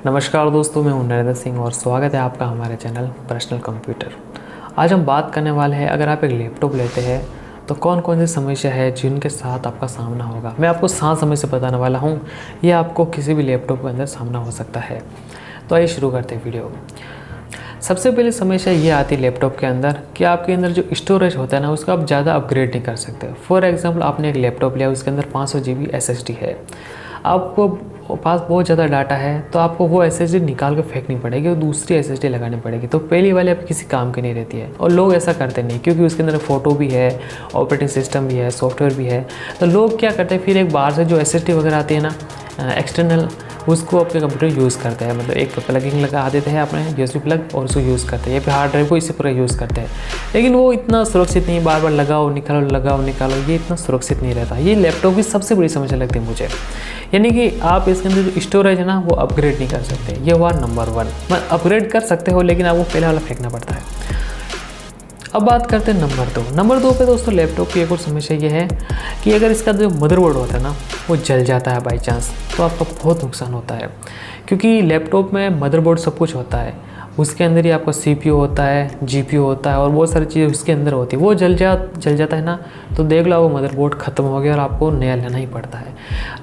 नमस्कार दोस्तों, मैं हूं नरेंद्र सिंह और स्वागत है आपका हमारे चैनल पर्सनल कंप्यूटर। आज हम बात करने वाले हैं, अगर आप एक लैपटॉप लेते हैं तो कौन कौन सी समस्या है जिनके साथ आपका सामना होगा। मैं आपको 7 समस्या बताने वाला हूं, ये आपको किसी भी लैपटॉप के अंदर सामना हो सकता है। तो आइए शुरू करते हैं वीडियो। सबसे पहले समस्या ये आती है लैपटॉप के अंदर कि आपके अंदर जो स्टोरेज होता है ना, उसका आप ज़्यादा अपग्रेड नहीं कर सकते। फॉर एग्जांपल, आपने एक लैपटॉप लिया, उसके अंदर 500 GB SSD है, आपको पास बहुत ज़्यादा डाटा है, तो आपको वो SSD निकाल के फेंकनी पड़ेगी और दूसरी SSD लगानी पड़ेगी। तो पहली वाली आपकी किसी काम की नहीं रहती है, और लोग ऐसा करते नहीं, क्योंकि उसके अंदर फ़ोटो भी है, ऑपरेटिंग सिस्टम भी है, सॉफ्टवेयर भी है। तो लोग क्या करते हैं, फिर एक बाहर से जो SSD वगैरह आती है ना एक्सटर्नल, उसको अपने कंप्यूटर यूज़ करते हैं। मतलब एक प्लगिंग लगा देते हैं अपने USB प्लग और उसको यूज़ करते हैं, या फिर हार्ड ड्राइव को इसी पर यूज़ करते हैं। लेकिन वो इतना सुरक्षित नहीं, बार बार लगाओ निकालो, ये इतना सुरक्षित नहीं रहता। ये लैपटॉप की सबसे बड़ी समस्या लगती है मुझे। यानी कि आप इसके अंदर जो स्टोरेज है ना, वो अपग्रेड नहीं कर सकते। ये हुआ नंबर 1। मतलब अपग्रेड कर सकते हो, लेकिन आपको पहले वाला फेंकना पड़ता है। अब बात करते हैं नंबर 2। नंबर 2 पे दोस्तों लैपटॉप की एक और समस्या ये है कि अगर इसका जो मदरबोर्ड होता है ना, वो जल जाता है बाई चांस, तो आपका बहुत नुकसान होता है। क्योंकि लैपटॉप में मदरबोर्ड सब कुछ होता है, उसके अंदर ही आपका CPU होता है, GPU होता है, और बहुत सारी चीज़ें उसके अंदर होती है। वो जल जाता है ना, तो देख लो वो मदरबोर्ड ख़त्म हो गया और आपको नया लेना ही पड़ता है।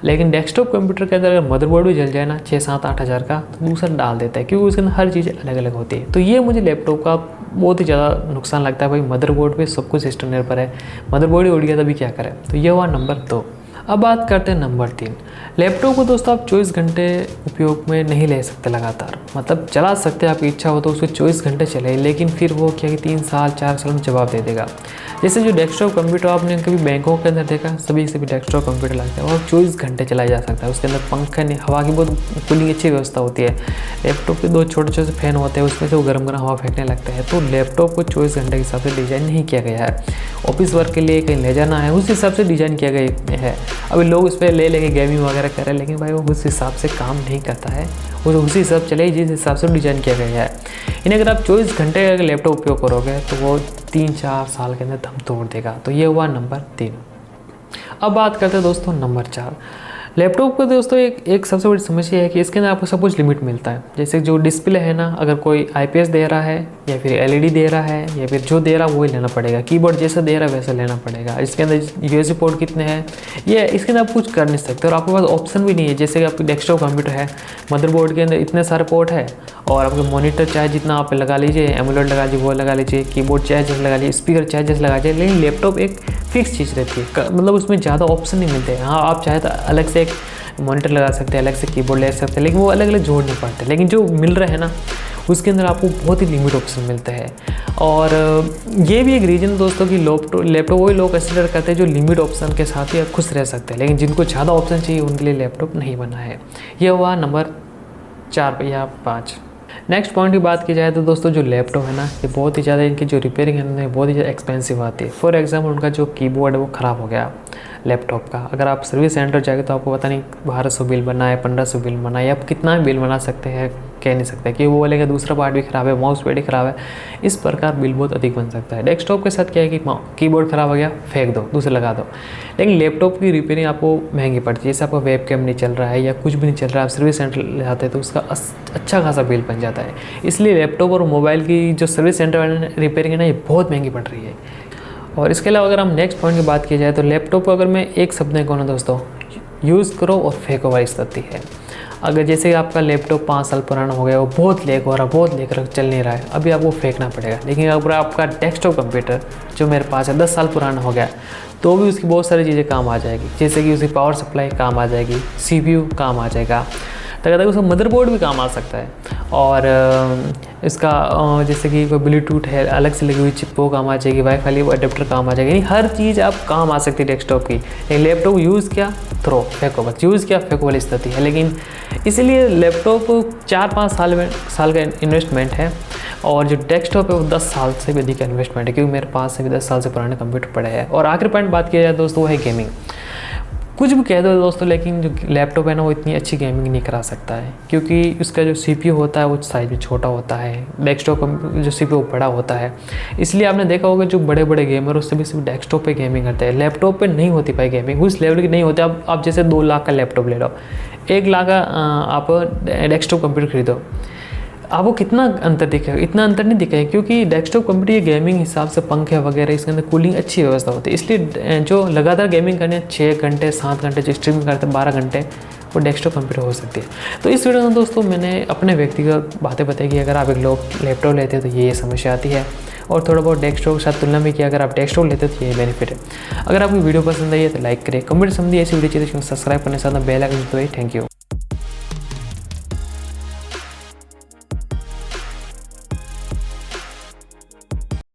लेकिन डेस्कटॉप कंप्यूटर के अंदर अगर मदरबोर्ड भी जल जाए ना 6-7-8 हज़ार का, तो दूसरा डाल देता है, क्योंकि उसके अंदर हर चीज़ अलग अलग होती है। तो ये मुझे लैपटॉप का बहुत ही ज़्यादा नुकसान लगता है। भाई मदरबोर्ड पे सब कुछ सिस्टम निर्भर है, मदरबोर्ड ही उड़ गया तभी क्या करें। तो ये हुआ नंबर 2। अब बात करते हैं नंबर 3। लैपटॉप को दोस्तों आप 24 घंटे उपयोग में नहीं ले सकते लगातार। मतलब चला सकते हैं, आपकी इच्छा हो तो उसको 24 घंटे चले, लेकिन फिर वो क्या कि 3 साल 4 साल में जवाब दे देगा। जैसे जो डेस्कटॉप कंप्यूटर आपने कभी बैंकों के अंदर देखा, सभी डेस्कटॉप कंप्यूटर लगता है और 24 घंटे चलाया जा सकता है। उसके अंदर पंखा नहीं, हवा की बहुत कूलिंग अच्छी व्यवस्था होती है। लैपटॉप के 2 छोटे छोटे फैन होते हैं, उसमें से वो गर्म हवा फेंकने लगते हैं। तो लैपटॉप को 24 घंटे के हिसाब से डिज़ाइन नहीं किया गया है। ऑफिस वर्क के लिए कहीं ले जाना है, उस हिसाब से डिज़ाइन किया गया है। अभी लोग उस पर ले लेके गेमिंग वगैरह कर रहे हैं, लेकिन भाई वो उस हिसाब से काम नहीं करता है। वो उसी हिसाब चले जिस हिसाब से डिज़ाइन किया गया है। इन्हें अगर आप 24 घंटे अगर लैपटॉप उपयोग करोगे तो वो 3-4 साल के अंदर दम तोड़ देगा। तो ये हुआ नंबर 3। अब बात करते हैं दोस्तों नंबर 4। लैपटॉप को दोस्तों एक सबसे बड़ी समस्या है कि इसके अंदर आपको सब कुछ लिमिट मिलता है। जैसे जो डिस्प्ले है ना, अगर कोई IPS दे रहा है या फिर LED दे रहा है, या फिर जो दे रहा है वही लेना पड़ेगा। कीबोर्ड जैसा दे रहा है वैसा लेना पड़ेगा। इसके अंदर USB पोर्ट कितने हैं, ये इसके अंदर आप कुछ कर नहीं सकते, और आपके पास ऑप्शन भी नहीं है। जैसे कि आपकी डेस्कटॉप कंप्यूटर है, मदरबोर्ड के अंदर इतने सारे पोर्ट है, और आपके मॉनिटर चाहे जितना आप लगा लीजिए, एमुलेट लगा लीजिए, वो लगा लीजिए, कीबोर्ड चाहे जैसे लगा लीजिए, स्पीकर चाहे जैसे लगा लीजिए, लेकिन लैपटॉप एक फिक्स चीज़ रहती है। मतलब उसमें ज़्यादा ऑप्शन नहीं मिलते हैं। हाँ, आप चाहे तो अलग से एक मॉनिटर लगा सकते हैं, अलग से कीबोर्ड ले सकते हैं, लेकिन वो अलग अलग जोड़ नहीं पाते। लेकिन जो मिल रहा है ना, उसके अंदर आपको बहुत ही लिमिट ऑप्शन मिलते हैं। और ये भी एक रीज़न दोस्तों कि लैपटॉप वही लोग कंसिडर करते हैं जो लिमिट ऑप्शन के साथ ही खुश रह सकते हैं, लेकिन जिनको ज़्यादा ऑप्शन चाहिए उनके लिए लैपटॉप नहीं बना है। ये हुआ नंबर 4 या 5। नेक्स्ट पॉइंट की बात की जाए तो दोस्तों जो लैपटॉप है ना, ये बहुत ही ज़्यादा इनकी जो रिपेयरिंग है ना, बहुत ही ज़्यादा एक्सपेंसिव आती है। फॉर एग्जांपल, उनका जो कीबोर्ड है वो ख़राब हो गया लैपटॉप का, अगर आप सर्विस सेंटर जाएंगे तो आपको पता नहीं 1200 बिल बना है, 1500 बिल बना है, आप कितना बिल बना सकते हैं कह नहीं सकते, कि वो बोलेगा दूसरा पार्ट भी ख़राब है, माउस पैड ही ख़राब है। इस प्रकार बिल बहुत अधिक बन सकता है। डेस्कटॉप के साथ क्या है कि कीबोर्ड ख़राब हो गया, फेंक दो, दूसरा लगा दो। लेकिन लैपटॉप की रिपेयरिंग आपको महंगी पड़ती है। जैसे आपका वेब कैम नहीं चल रहा है या कुछ भी नहीं चल रहा है, आप सर्विस सेंटर ले जाते हैं तो उसका अच्छा खासा बिल बन जाता है। इसलिए लैपटॉप और मोबाइल की जो सर्विस सेंटर वाली रिपेयरिंग है ना, ये बहुत महंगी पड़ रही है। और इसके अलावा अगर हम नेक्स्ट पॉइंट की बात की जाए तो लैपटॉप को अगर मैं एक शब्द में कहूँ ना दोस्तों, यूज़ करो और फेंको वाली स्थिति है। अगर जैसे आपका लैपटॉप 5 साल पुराना हो गया, वो बहुत लेग हो रहा है, बहुत लेकर चल नहीं रहा है, अभी आपको फेंकना पड़ेगा। लेकिन अगर आपका डेस्कटॉप कंप्यूटर जो मेरे पास है 10 साल पुराना हो गया, तो भी उसकी बहुत सारी चीज़ें काम आ जाएगी। जैसे कि उसकी पावर सप्लाई काम आ जाएगी, CPU काम आ जाएगा, तक उसका मदरबोर्ड भी काम आ सकता है, और इसका जैसे कि कोई ब्लूटूथ है अलग से लगी हुई चिप वो काम आ जाएगी, वाईफाई वो अडेप्टर काम आ जाएगी। यानी हर चीज़ आप काम आ सकती है डेस्कटॉप की। लेकिन लैपटॉप यूज़ किया थ्रो फेंको, बस यूज़ किया फेंको वाली स्थिति है। लेकिन इसीलिए लैपटॉप 4-5 साल का इन्वेस्टमेंट है, और जो डेस्कटॉप है वो 10 साल से भी अधिक इन्वेस्टमेंट है, क्योंकि मेरे पास से भी 10 साल से पुराने कंप्यूटर पड़े हैं। और आखिरी पॉइंट बात किया जाए दोस्तों, वो है गेमिंग। कुछ भी कह दो दोस्तों, लेकिन जो लैपटॉप है ना वो इतनी अच्छी गेमिंग नहीं करा सकता है, क्योंकि उसका जो CPU होता है वो साइज़ में छोटा होता है, डेस्कटॉप जो CPU बड़ा होता है। इसलिए आपने देखा होगा जो बड़े बड़े गेमर उससे भी सिर्फ डेस्कटॉप पे गेमिंग करते हैं, लैपटॉप पे नहीं होती पाई गेमिंग, उस लेवल की नहीं होती। आप जैसे 2 लाख का लैपटॉप ले लो, 1 लाख का आप डेस्कटॉप कंप्यूटर खरीदो, आपको कितना अंतर दिखेगा? इतना अंतर नहीं दिखेगा, क्योंकि डेस्कटॉप कंप्यूटर ये गेमिंग हिसाब से पंखे वगैरह इसके अंदर कूलिंग अच्छी व्यवस्था होती है। इसलिए जो लगातार गेमिंग करने 6 घंटे 7 घंटे जो स्ट्रीमिंग करते हैं 12 घंटे, वो डेस्कटॉप कंप्यूटर हो सकती है। तो इस वीडियो में दोस्तों मैंने अपने व्यक्तिगत बातें बताई कि अगर आप एक लैपटॉप लेते हैं तो ये समस्या आती है, और थोड़ा बहुत डेस्कटॉप के साथ तुलना भी किया अगर आप डेस्कटॉप लेते हैं तो ये बेनिफिट है। अगर आपको वीडियो पसंद आई है तो लाइक करें, कमेंट संबंधी ऐसी वीडियो चाहिए तो सब्सक्राइब करने के साथ बेल आइकन दबाइए। Thank you.